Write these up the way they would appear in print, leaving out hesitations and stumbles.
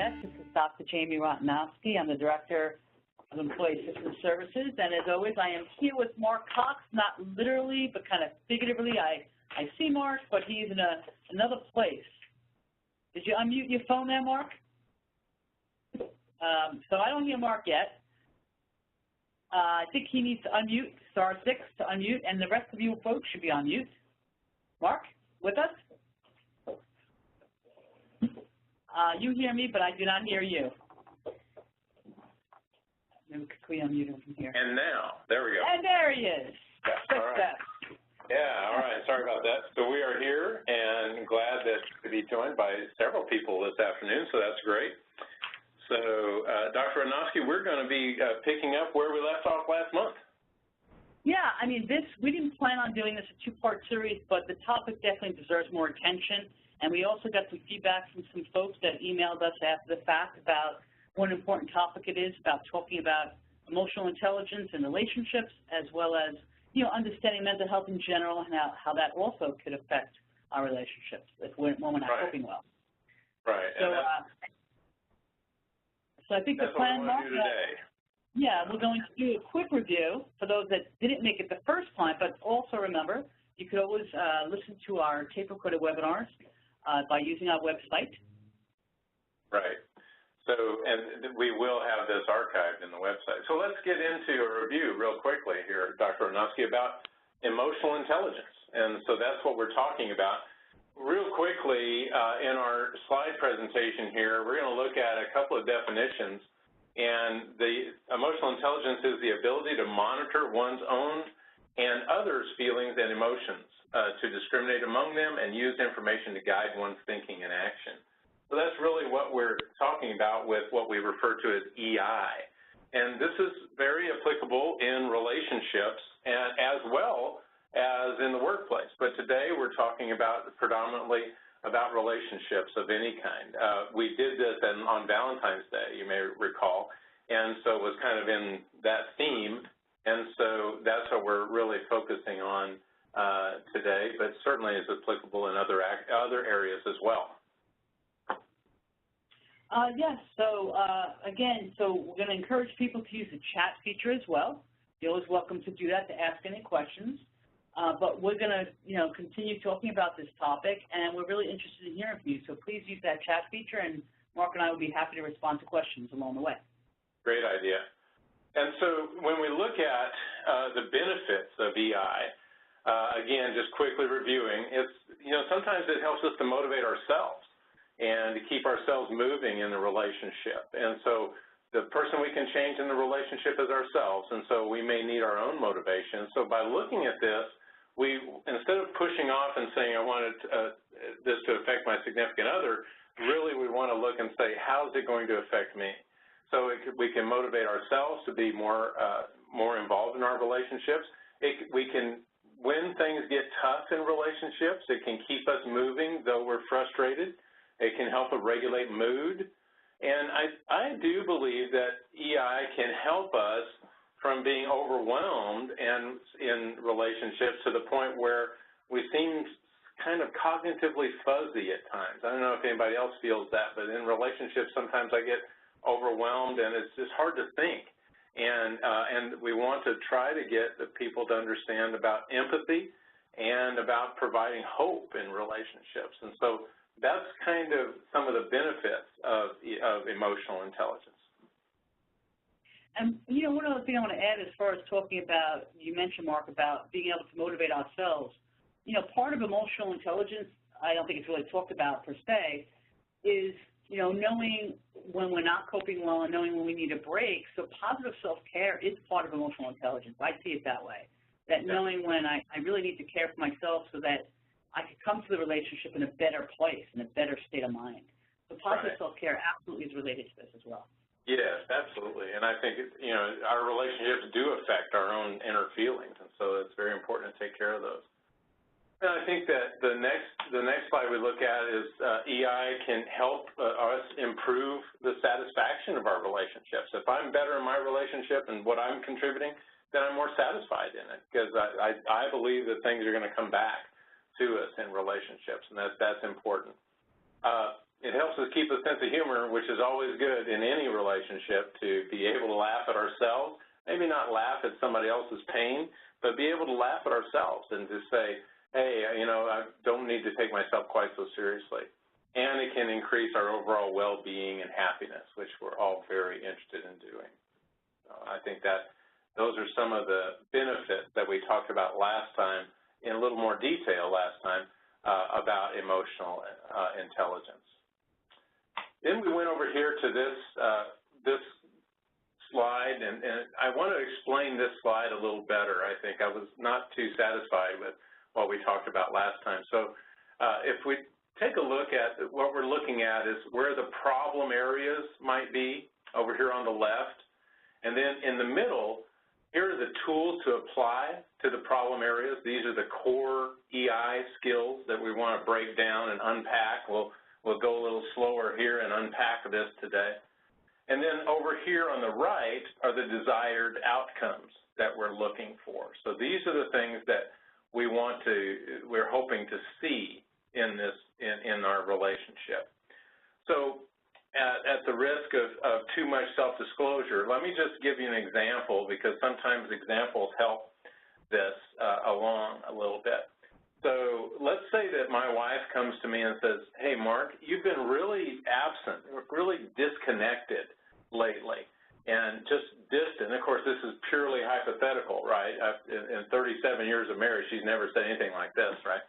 KEAS. This is Dr. Jamie Rotanowski. I'm the Director of Employee Assistance Services. And as always, I am here with Mark Cox, not literally, but kind of figuratively. I see Mark, but he's in another place. Did you unmute your phone there, Mark? So I don't hear Mark yet. I think he needs to unmute, *6 to unmute, and the rest of you folks should be on mute. Mark, with us? You hear me, but I do not hear you. Maybe we unmute him from here. And now, there we go. And there he is. All right. Yeah, all right. Sorry about that. So we are here and glad to be joined by several people this afternoon, so that's great. So, Dr. Rotanowski, we're going to be picking up where we left off last month. Yeah, I mean, we didn't plan on doing this a two-part series, but the topic definitely deserves more attention. And we also got some feedback from some folks that emailed us after the fact about what an important topic it is, about talking about emotional intelligence and relationships, as well as, you know, understanding mental health in general and how that also could affect our relationships when we're not coping well. Right. So I think the plan, Mark, yeah, we're going to do a quick review for those that didn't make it the first time, but also remember, you could always listen to our tape-recorded webinars by using our website. Right. So, and we will have this archived in the website. So let's get into a review real quickly here, Dr. Rotanowski, about emotional intelligence. And so that's what we're talking about. Real quickly, in our slide presentation here, we're going to look at a couple of definitions. And the emotional intelligence is the ability to monitor one's own and others' feelings and emotions, to discriminate among them and use information to guide one's thinking and action. So that's really what we're talking about with what we refer to as EI. And this is very applicable in relationships and as well as in the workplace. But today we're talking about predominantly about relationships of any kind. We did this on Valentine's Day, you may recall, and so it was kind of in that theme. And so that's what we're really focusing on today, but certainly is applicable in other areas as well. Yes, so again, we're going to encourage people to use the chat feature as well. You're always welcome to do that to ask any questions. But we're going to, continue talking about this topic, and we're really interested in hearing from you. So please use that chat feature, and Mark and I will be happy to respond to questions along the way. Great idea. And so when we look at the benefits of EI, again, just quickly reviewing, it's, sometimes it helps us to motivate ourselves and to keep ourselves moving in the relationship. And so the person we can change in the relationship is ourselves, and so we may need our own motivation. So by looking at this, instead of pushing off and saying, I wanted this to affect my significant other, really we want to look and say, how's it going to affect me? So we can motivate ourselves to be more involved in our relationships. When things get tough in relationships, it can keep us moving, though we're frustrated. It can help us regulate mood. And I do believe that EI can help us from being overwhelmed and in relationships to the point where we seem kind of cognitively fuzzy at times. I don't know if anybody else feels that, but in relationships sometimes I get overwhelmed and it's just hard to think. And we want to try to get the people to understand about empathy and about providing hope in relationships. And so that's kind of some of the benefits of emotional intelligence. And, one other thing I want to add as far as talking about, you mentioned, Mark, about being able to motivate ourselves. Part of emotional intelligence, I don't think it's really talked about per se, is, knowing when we're not coping well and knowing when we need a break. So positive self-care is part of emotional intelligence. I see it that way, that knowing when I really need to care for myself so that I could come to the relationship in a better place, in a better state of mind. So positive self-care absolutely is related to this as well. Yes, absolutely. And I think, our relationships do affect our own inner feelings, and so it's very important to take care of those. And I think that the next slide we look at is EI can help us improve the satisfaction of our relationships. If I'm better in my relationship and what I'm contributing, then I'm more satisfied in it, because I believe that things are going to come back to us in relationships, and that's important. it helps us keep a sense of humor, which is always good in any relationship, to be able to laugh at ourselves, maybe not laugh at somebody else's pain, but be able to laugh at ourselves and to say, hey, you know, I don't need to take myself quite so seriously. And it can increase our overall well-being and happiness, which we're all very interested in doing. So I think that those are some of the benefits that we talked about last time in a little more detail last time about emotional intelligence. Then we went over here to this slide, and I want to explain this slide a little better. I think I was not too satisfied with what we talked about last time. So if we take a look at what we're looking at is where the problem areas might be over here on the left, and then in the middle, here are the tools to apply to the problem areas. These are the core EI skills that we want to break down and unpack. We'll go a little slower here and unpack this today. And then over here on the right are the desired outcomes that we're looking for. So these are the things that we're hoping to see in our relationship. So at the risk of too much self-disclosure, let me just give you an example, because sometimes examples help this along a little bit. So let's say that my wife comes to me and says, hey, Mark, you've been really absent, really disconnected lately, and just distant. Of course, this is purely hypothetical, right? In 37 years of marriage, she's never said anything like this, right?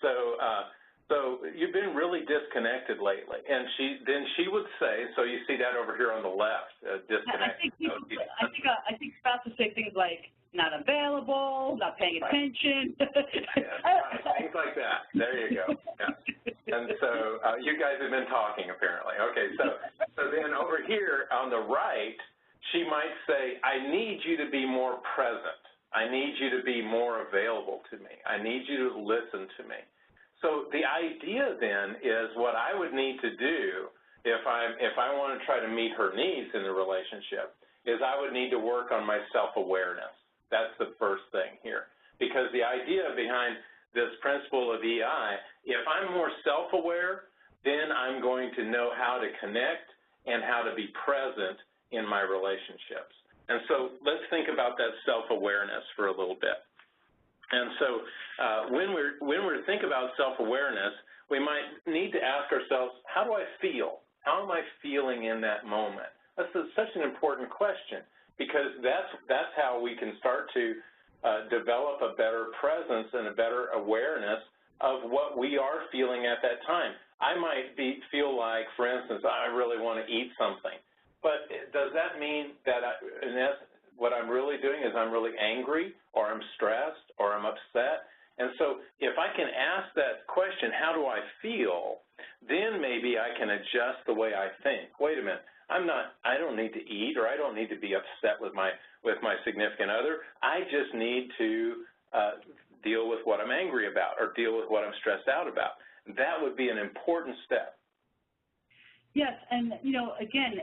So you've been really disconnected lately. And then she would say, so you see that over here on the left, disconnected. I think spouses say things like, not available, not paying attention. Things like that. There you go. Yeah. And so you guys have been talking, apparently. Okay, so then over here on the right, she might say, I need you to be more present. I need you to be more available to me. I need you to listen to me. So the idea then is what I would need to do if I want to try to meet her needs in the relationship is I would need to work on my self-awareness. That's the first thing here. Because the idea behind this principle of EI, if I'm more self-aware, then I'm going to know how to connect and how to be present in my relationships. And so let's think about that self-awareness for a little bit. And so when we're thinking about self-awareness, we might need to ask ourselves, how do I feel? How am I feeling in that moment? That's such an important question, because that's how we can start to develop a better presence and a better awareness of what we are feeling at that time. I might feel like, for instance, I really want to eat something. But does that mean that what I'm really doing is I'm really angry, or I'm stressed, or I'm upset? And so if I can ask that question, how do I feel, then maybe I can adjust the way I think. Wait a minute, I don't need to eat, or I don't need to be upset with my significant other. I just need to deal with what I'm angry about, or deal with what I'm stressed out about. That would be an important step. Yes, and, again,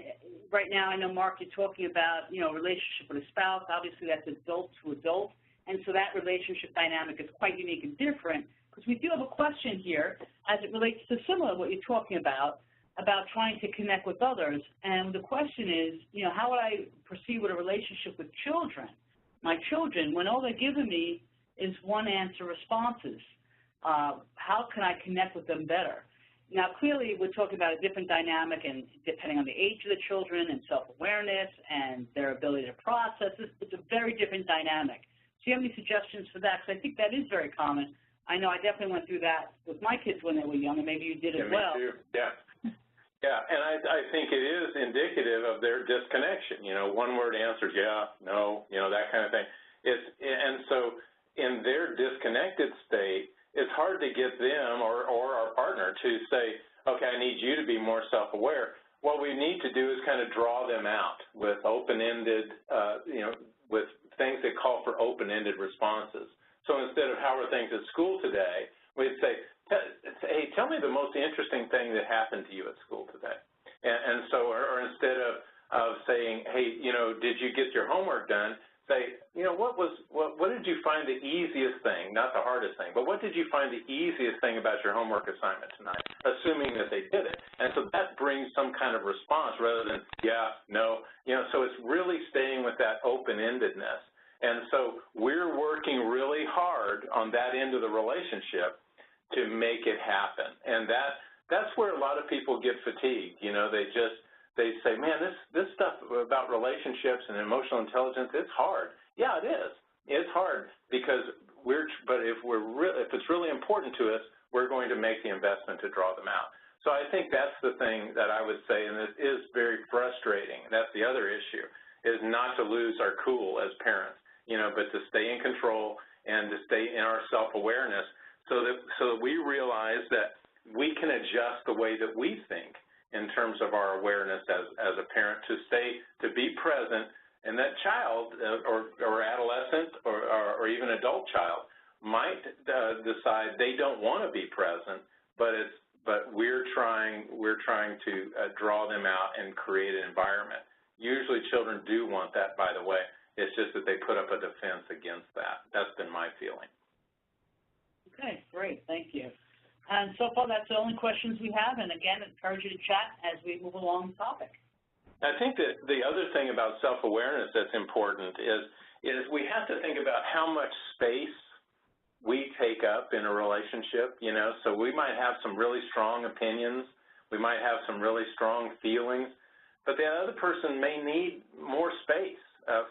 right now I know, Mark, you're talking about, relationship with a spouse. Obviously, that's adult to adult, and so that relationship dynamic is quite unique and different, because we do have a question here as it relates to similar to what you're talking about trying to connect with others. And the question is, how would I proceed with a relationship with children? My children, when all they're giving me is one-answer responses, how can I connect with them better? Now, clearly, we're talking about a different dynamic, and depending on the age of the children and self-awareness and their ability to process this, it's a very different dynamic. Do you have any suggestions for that? Because I think that is very common. I know I definitely went through that with my kids when they were young, and maybe you did as well. Me too. Yeah, and I think it is indicative of their disconnection. One-word answers, yeah, no, that kind of thing. And so in their disconnected state, it's hard to get them or our partner to say, okay, I need you to be more self-aware. What we need to do is kind of draw them out with open-ended, with things that call for open-ended responses. So instead of how are things at school today, we'd say, hey, tell me the most interesting thing that happened to you at school today. And so, or instead of saying, hey, did you get your homework done, say, what did you find the easiest thing, not the hardest thing, but what did you find the easiest thing about your homework assignment tonight, assuming that they did it? And so that brings some kind of response rather than, yeah, no, so it's really staying with that open-endedness. And so we're working really hard on that end of the relationship to make it happen. And that's where a lot of people get fatigued. They say, man, this stuff about relationships and emotional intelligence, it's hard. Yeah, it is. It's hard because but if it's really important to us, we're going to make the investment to draw them out. So I think that's the thing that I would say, and it is very frustrating. That's the other issue, is not to lose our cool as parents, but to stay in control and to stay in our self-awareness so that we realize that we can adjust the way that we think in terms of our awareness as a parent to be present, and that child or adolescent or even adult child might decide they don't want to be present, but we're trying to draw them out and create an environment. Usually children do want that, by the way. It's just that they put up a defense against that. That's been my feeling. Okay, great. Thank you. And so far, that's the only questions we have. And again, I encourage you to chat as we move along the topic. I think that the other thing about self-awareness that's important is we have to think about how much space we take up in a relationship, So we might have some really strong opinions. We might have some really strong feelings. But the other person may need more space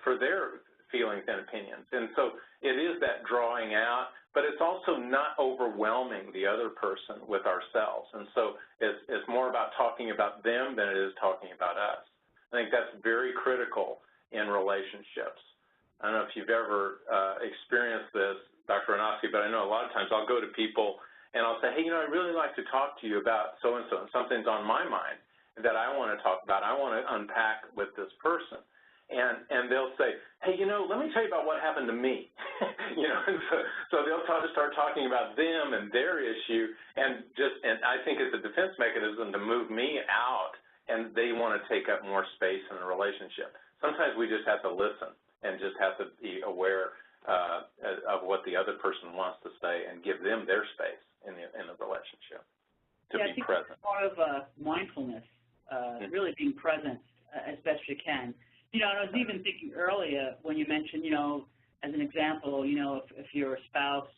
for their feelings and opinions. And so it is that drawing out, but it's also not overwhelming the other person with ourselves. And so it's more about talking about them than it is talking about us. I think that's very critical in relationships. I don't know if you've ever experienced this, Dr. Anosky, but I know a lot of times I'll go to people and I'll say, hey, I'd really like to talk to you about so-and-so, and something's on my mind that I want to talk about. I want to unpack with this person. And they'll say, hey, let me tell you about what happened to me. And so they'll start talking about them and their issue, and I think it's a defense mechanism to move me out, and they want to take up more space in a relationship. Sometimes we just have to listen and just have to be aware of what the other person wants to say and give them their space in the relationship to be present. It's part of mindfulness, really being present as best you can. I was even thinking earlier when you mentioned, as an example, if your spouse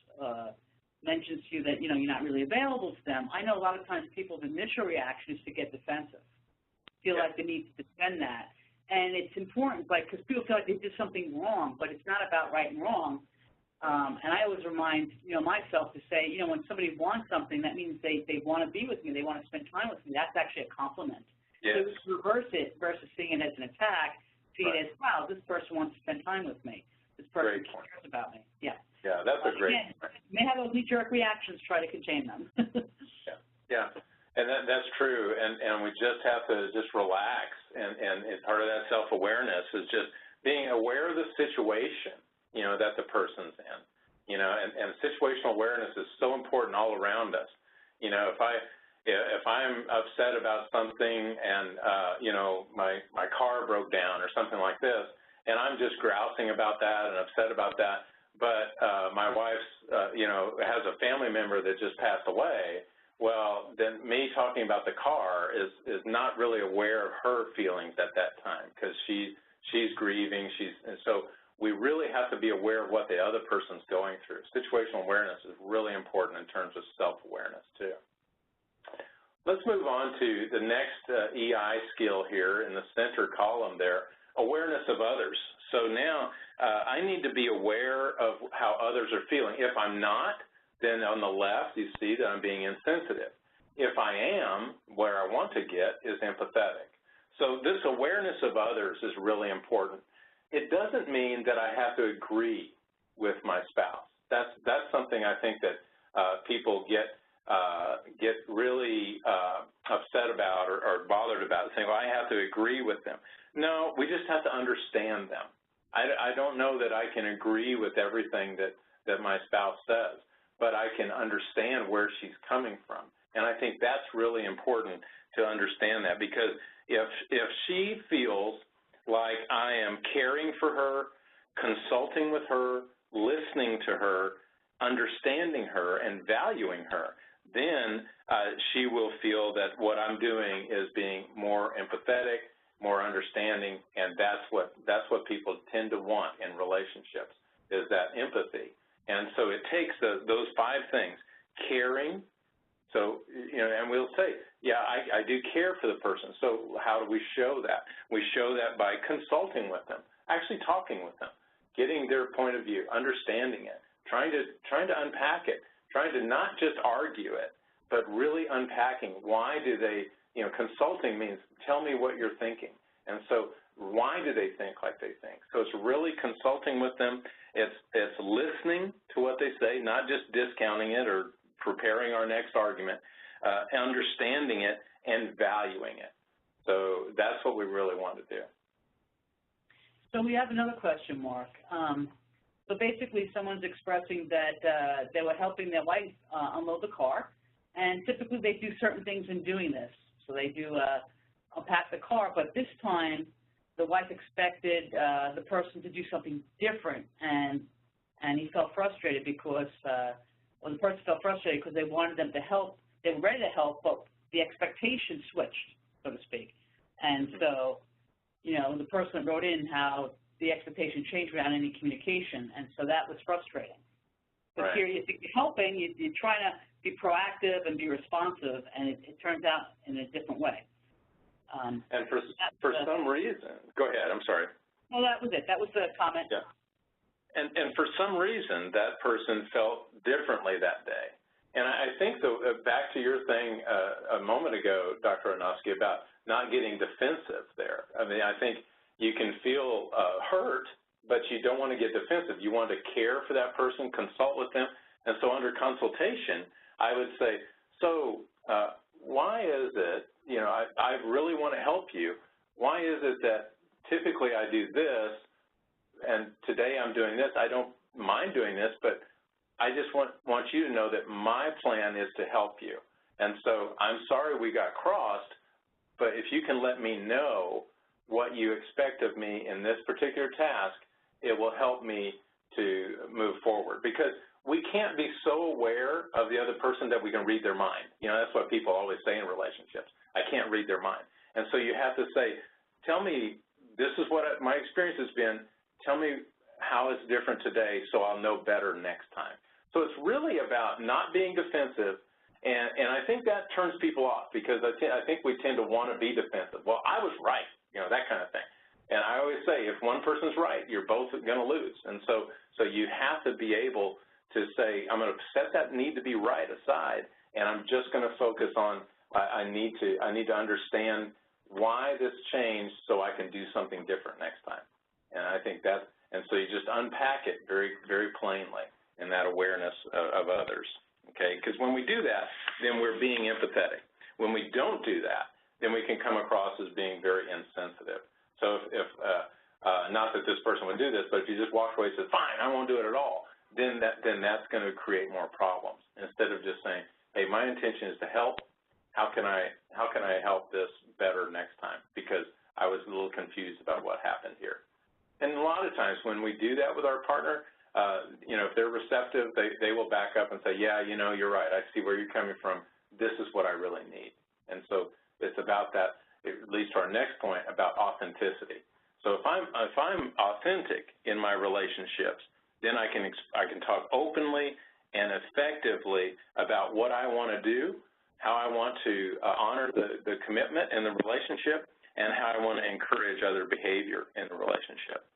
mentions to you that, you're not really available to them, I know a lot of times people's initial reaction is to get defensive, feel like they need to defend that. And it's important, because people feel like they did something wrong, but it's not about right and wrong. And I always remind, myself to say, when somebody wants something, that means they want to be with me, they want to spend time with me. That's actually a compliment. Yes. So reverse it versus seeing it as an attack. See it as, wow, this person wants to spend time with me. This person cares about me. Yeah. Yeah, that's a great point. You may have those knee-jerk reactions. Try to contain them. Yeah. And that's true. And we just have to just relax. And part of that self-awareness is just being aware of the situation, that the person's in. And situational awareness is so important all around us. If I'm upset about something and, my car broke down or something like this, and I'm just grousing about that and upset about that, but my wife's, has a family member that just passed away, well, then me talking about the car is not really aware of her feelings at that time because she's grieving. And so we really have to be aware of what the other person's going through. Situational awareness is really important in terms of self-awareness, too. Let's move on to the next EI skill here in the center column there, awareness of others. So now I need to be aware of how others are feeling. If I'm not, then on the left you see that I'm being insensitive. If I am, where I want to get is empathetic. So this awareness of others is really important. It doesn't mean that I have to agree with my spouse. That's something I think that people get really upset about or bothered about, saying, well, I have to agree with them. No, we just have to understand them. I don't know that I can agree with everything that my spouse says, but I can understand where she's coming from. And I think that's really important to understand that, because if she feels like I am caring for her, consulting with her, listening to her, understanding her, and valuing her, then she will feel that what I'm doing is being more empathetic, more understanding, and that's what people tend to want in relationships, is that empathy. And so it takes those 5 things: caring. So, and we'll say, yeah, I do care for the person. So how do we show that? We show that by consulting with them, actually talking with them, getting their point of view, understanding it, trying to unpack it, trying to not just argue it, but really unpacking why do they, consulting means tell me what you're thinking. And so why do they think like they think? So it's really consulting with them. It's listening to what they say, not just discounting it or preparing our next argument, understanding it and valuing it. So that's what we really want to do. So we have another question, Mark. So basically someone's expressing that they were helping their wife unload the car, and typically they do certain things in doing this. So they do unpack the car, but this time the wife expected the person to do something different, and he felt frustrated because, or the person felt frustrated because they wanted them to help. They were ready to help, but the expectation switched, so to speak. And so, the person wrote in how the expectation changed without any communication, and so that was frustrating. But right. Here, you're helping, you're trying to be proactive and be responsive, and it turns out in a different way. And for some reason, go ahead, I'm sorry. Well, that was it. That was the comment. Yeah. And for some reason, that person felt differently that day. And I think, back to your thing a moment ago, Dr. Anosky, about not getting defensive there. I mean, I think you can feel hurt, but you don't want to get defensive. You want to care for that person, consult with them. And so under consultation, I would say, so why is it, I really want to help you. Why is it that typically I do this, and today I'm doing this? I don't mind doing this, but I just want you to know that my plan is to help you. And so I'm sorry we got crossed, but if you can let me know what you expect of me in this particular task, it will help me to move forward. Because we can't be so aware of the other person that we can read their mind. That's what people always say in relationships. I can't read their mind. And so you have to say, tell me, this is what my experience has been. Tell me how it's different today so I'll know better next time. So it's really about not being defensive, and I think that turns people off because I think we tend to want to be defensive. Well, I was right, that kind of thing. And I always say, if one person's right, you're both going to lose. And so you have to be able to say, I'm going to set that need to be right aside, and I'm just going to focus on I need to understand why this changed so I can do something different next time. And I think that, and so you just unpack it very, very plainly in that awareness of others, okay? Because when we do that, then we're being empathetic. When we don't do that, then we can come across as being very insensitive. So if not that this person would do this, but if you just walk away and say, fine, I won't do it at all, then that's going to create more problems. Instead of just saying, hey, my intention is to help. How can I help this better next time? Because I was a little confused about what happened here. And a lot of times when we do that with our partner, if they're receptive, they will back up and say, yeah, you're right. I see where you're coming from. This is what I really need. And so it's about that. It leads to our next point about authenticity. So if I'm authentic in my relationships, then I can talk openly and effectively about what I want to do, how I want to honor the commitment in the relationship, and how I want to encourage other behavior in the relationship.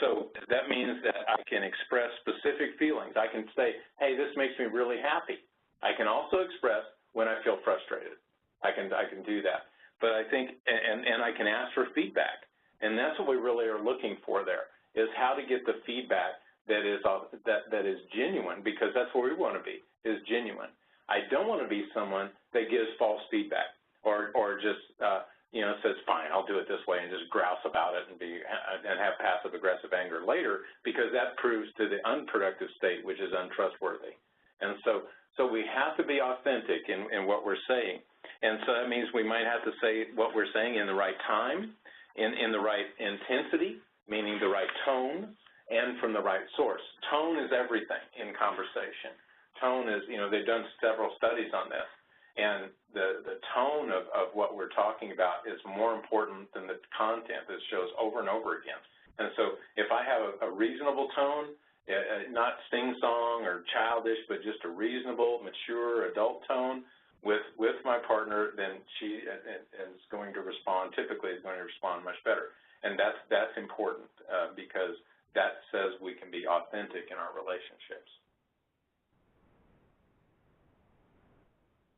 So that means that I can express specific feelings. I can say, hey, this makes me really happy. I can also express when I feel frustrated. I can do that. But I think, and I can ask for feedback. And that's what we really are looking for there, is how to get the feedback that is genuine, because that's where we want to be, is genuine. I don't want to be someone that gives false feedback or just says, fine, I'll do it this way, and just grouse about it and have passive-aggressive anger later, because that proves to the unproductive state, which is untrustworthy. And so we have to be authentic in what we're saying. And so that means we might have to say what we're saying in the right time, in the right intensity, meaning the right tone, and from the right source. Tone is everything in conversation. Tone is, they've done several studies on this, and the tone of what we're talking about is more important than the content that shows over and over again. And so if I have a reasonable tone, not sing-song or childish, but just a reasonable, mature, adult tone with my partner, then she is going to respond, typically is going to respond much better. And that's important because that says we can be authentic in our relationships.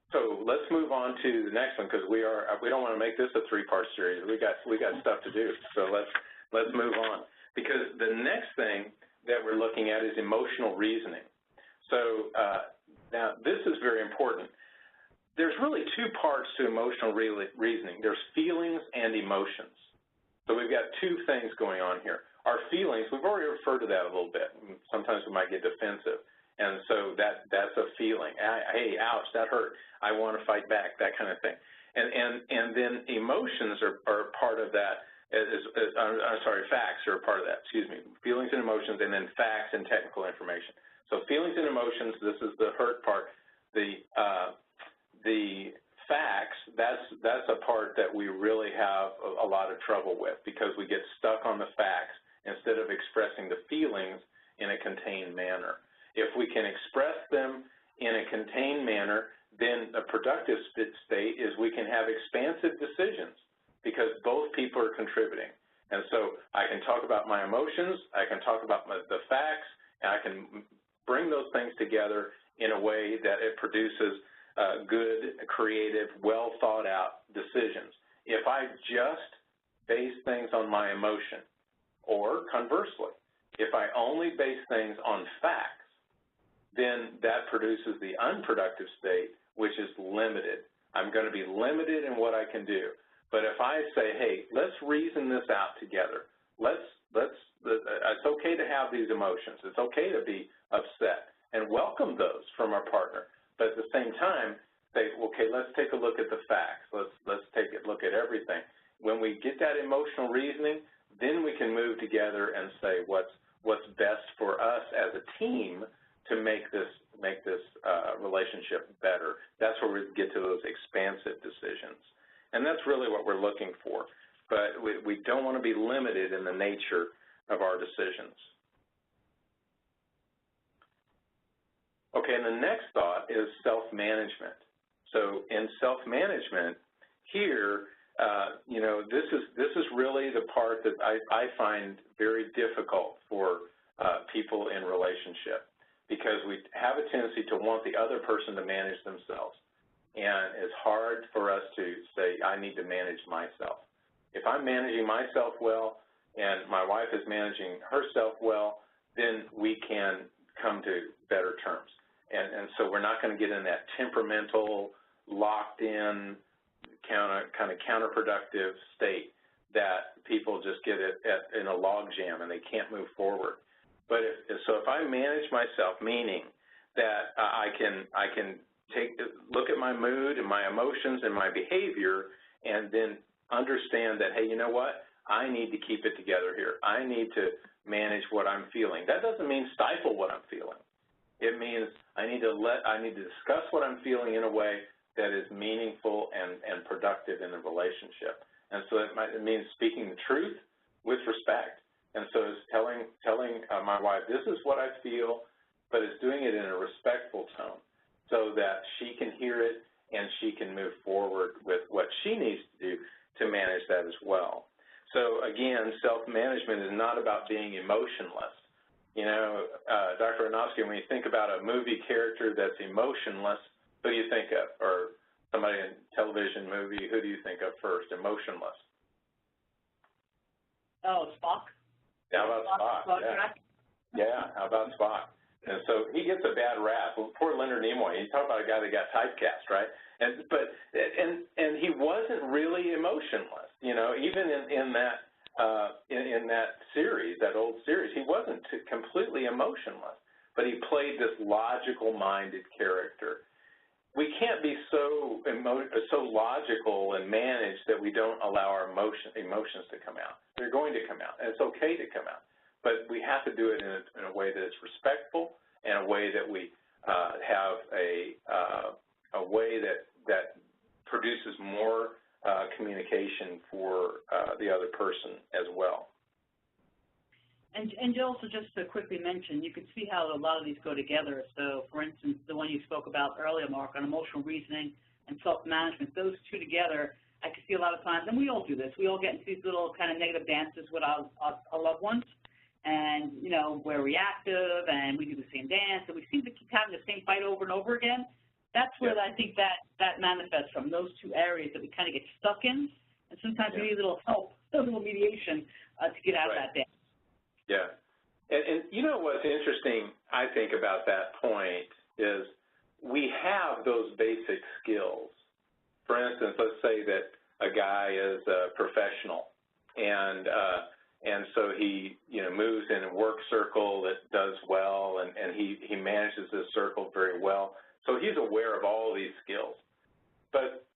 So let's move on to the next one, because we don't want to make this a three-part series. We got stuff to do. So let's move on, because the next thing that we're looking at is emotional reasoning. So now this is very important. There's really two parts to emotional reasoning. There's feelings and emotions. So we've got two things going on here. Our feelings, we've already referred to that a little bit. Sometimes we might get defensive. And so that's a feeling. Hey, ouch, that hurt. I want to fight back, that kind of thing. And then emotions are part of that. Facts are a part of that, feelings and emotions, and then facts and technical information. So feelings and emotions, this is the hurt part. The facts, that's a part that we really have a lot of trouble with, because we get stuck on the facts instead of expressing the feelings in a contained manner. If we can express them in a contained manner, then a productive state is we can have expansive decisions, because both people are contributing. And so I can talk about my emotions, I can talk about the facts, and I can bring those things together in a way that it produces good, creative, well-thought-out decisions. If I just base things on my emotion, or conversely, if I only base things on facts, then that produces the unproductive state, which is limited. I'm going to be limited in what I can do. But if I say, hey, let's reason this out together. It's okay to have these emotions. It's okay to be upset, and welcome those from our partner. But at the same time, say, okay, let's take a look at the facts. Let's take a look at everything. When we get that emotional reasoning, then we can move together and say what's best for us as a team to make this relationship better. That's where we get to those expansive decisions. And that's really what we're looking for. But we don't want to be limited in the nature of our decisions. Okay, and the next thought is self-management. So in self-management, here, this is really the part that I find very difficult for people in relationship, because we have a tendency to want the other person to manage themselves. And it's hard for us to say, I need to manage myself. If I'm managing myself well and my wife is managing herself well, then we can come to better terms. And so we're not going to get in that temperamental, locked-in, kind of counterproductive state that people just get in a log jam and they can't move forward. But if I manage myself, meaning that I can look at my mood and my emotions and my behavior, and then understand that, hey, you know what? I need to keep it together here. I need to manage what I'm feeling. That doesn't mean stifle what I'm feeling. It means I need to discuss what I'm feeling in a way that is meaningful and productive in the relationship. And so it means speaking the truth with respect. And so it's telling my wife, this is what I feel, but it's doing it in a respectful tone so that she can hear it and she can move forward with what she needs to do to manage that as well. So again, self-management is not about being emotionless. You know, Dr. Aronofsky, when you think about a movie character that's emotionless, who do you think of? Or somebody in a television movie, who do you think of first, emotionless? Oh, Spock. How about Spock? Yeah, how about Spock? And so he gets a bad rap. Well, poor Leonard Nimoy. You talk about a guy that got typecast, right? And he wasn't really emotionless. You know, even in that series, that old series, he wasn't completely emotionless, but he played this logical-minded character. We can't be so logical and managed that we don't allow our emotions to come out. They're going to come out, and it's okay to come out. but we have to do it in a way that is respectful and a way that we have a way that produces more communication for the other person as well. And also, just to quickly mention, you can see how a lot of these go together. So, for instance, the one you spoke about earlier, Mark, on emotional reasoning and self-management, those two together, I can see a lot of times, and we all do this, we all get into these little kind of negative dances with our loved ones, and, you know, we're reactive, and we do the same dance, and we seem to keep having the same fight over and over again. That's where I think that manifests from, those two areas that we kind of get stuck in, and sometimes we need a little help, a little mediation to get out of that dance. Yeah. And you know what's interesting, I think, about that point is we have those basic skills. For instance, let's say that a guy is a professional, and so he, you know, moves in a work circle that does well, and he manages this circle very well. So he's aware of all these skills. But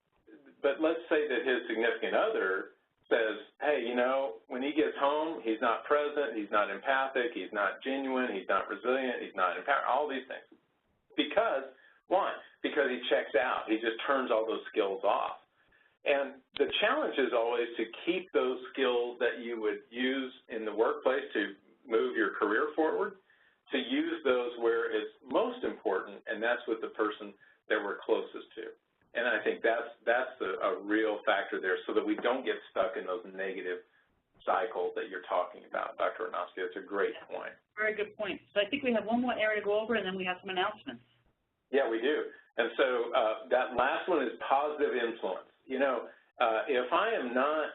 let's say that his significant other says, hey, you know, when he gets home, he's not present, he's not empathic, he's not genuine, he's not resilient, he's not empowered, all these things. Because, why? Because he checks out. He just turns all those skills off. And the challenge is always to keep those skills that you would use in the workplace to move your career forward, to use those where it's most important, and that's with the person that we're closest to. And I think that's a real factor there, so that we don't get stuck in those negative cycles that you're talking about, Dr. Arnowski. That's a great point. Very good point. So I think we have one more area to go over, and then we have some announcements. Yeah, we do. And so that last one is positive influence. You know, if I am not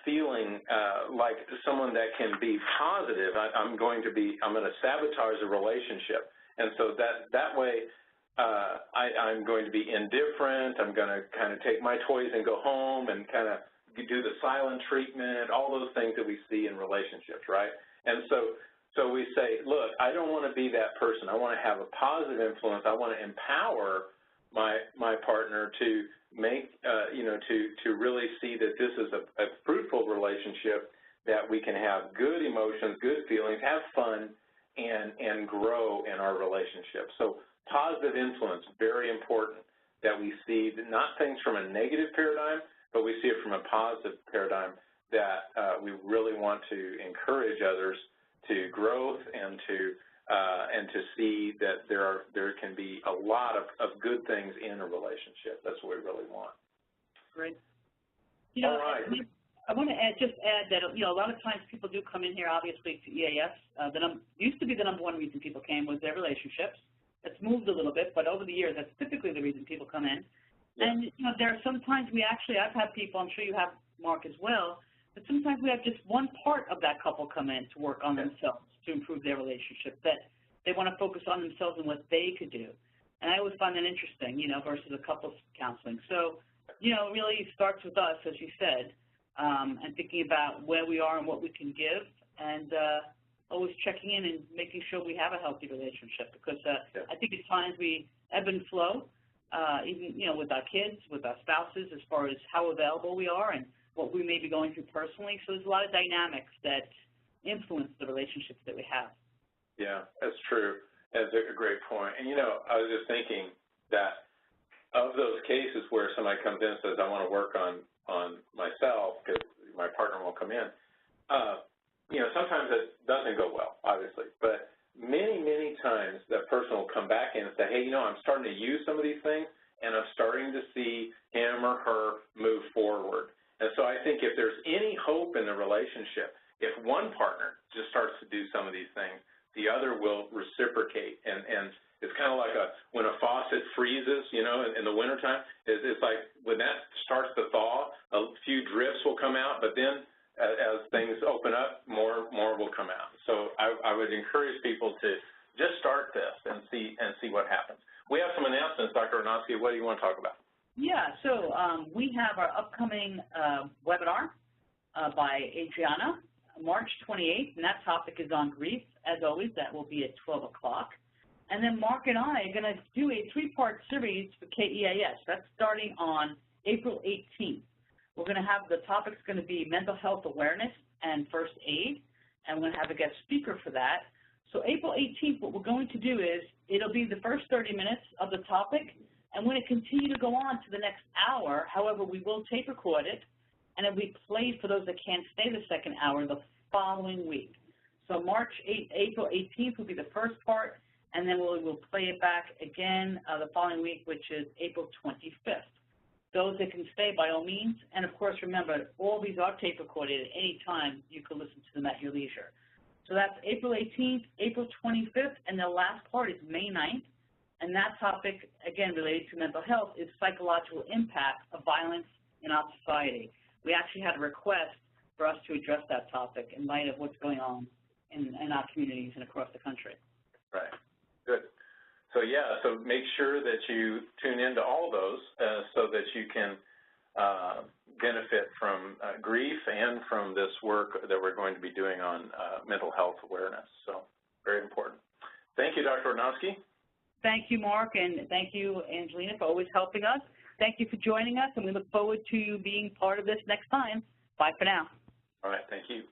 feeling like someone that can be positive, I'm going to sabotage a relationship. And so that way, I'm going to be indifferent. I'm going to kind of take my toys and go home and kind of do the silent treatment, all those things that we see in relationships, right? And so we say, look, I don't want to be that person. I want to have a positive influence. I want to empower my partner to make, you know, to really see that this is a fruitful relationship, that we can have good emotions, good feelings, have fun, and grow in our relationship. So positive influence, very important, that we see not things from a negative paradigm, but we see it from a positive paradigm, that we really want to encourage others to growth and to see that there can be a lot of good things in a relationship. That's what we really want. Great. You know, all right. I want to just add that, you know, a lot of times people do come in here, obviously, to EAS. Used to be the #1 reason people came was their relationships. It's moved a little bit, but over the years, that's typically the reason people come in. Yeah. And, you know, there are sometimes I've had people, I'm sure you have, Mark, as well, but sometimes we have just one part of that couple come in to work on themselves, to improve their relationship, that they want to focus on themselves and what they could do. And I always find that interesting, you know, versus a couples counseling. So, you know, it really starts with us, as you said, and thinking about where we are and what we can give, and always checking in and making sure we have a healthy relationship, because I think at times we ebb and flow, even, you know, with our kids, with our spouses, as far as how available we are and what we may be going through personally. So there's a lot of dynamics that influence the relationships that we have. Yeah, that's true. That's a great point. And, you know, I was just thinking that of those cases where somebody comes in and says, I want to work on myself because my partner won't come in, you know, sometimes it doesn't go well, obviously. But many, many times that person will come back in and say, hey, you know, I'm starting to use some of these things, and I'm starting to see him or her move forward. And so I think if there's any hope in the relationship, if one partner just starts to do some of these things, the other will reciprocate. And it's kind of like when a faucet freezes, you know, in the wintertime, it's like when that starts to thaw, a few drips will come out, but then as things open up, more will come out. So I would encourage people to just start this and see what happens. We have some announcements, Dr. Arnowski. What do you want to talk about? Yeah, so we have our upcoming webinar by Adriana, March 28th, and that topic is on grief. As always, that will be at 12 o'clock. And then Mark and I are going to do a 3-part series for KEAS. That's starting on April 18th. We're going to have the topic's going to be mental health awareness and first aid. and we're going to have a guest speaker for that. So April 18th, what we're going to do is it'll be the first 30 minutes of the topic, and we're going to continue to go on to the next hour. However, we will tape record it, and it'll be played for those that can't stay the second hour the following week. So April 18th will be the first part, and then we'll play it back again the following week, which is April 25th. Those that can stay, by all means, and of course, remember, all these are tape recorded at any time. You can listen to them at your leisure. So that's April 18th, April 25th, and the last part is May 9th. And that topic, again, related to mental health, is psychological impact of violence in our society. We actually had a request for us to address that topic in light of what's going on in our communities and across the country. Right. Good. So, yeah, so make sure that you tune into all those so that you can benefit from grief and from this work that we're going to be doing on mental health awareness. So, very important. Thank you, Dr. Ornowski. Thank you, Mark, and thank you, Angelina, for always helping us. Thank you for joining us, and we look forward to being part of this next time. Bye for now. All right, thank you.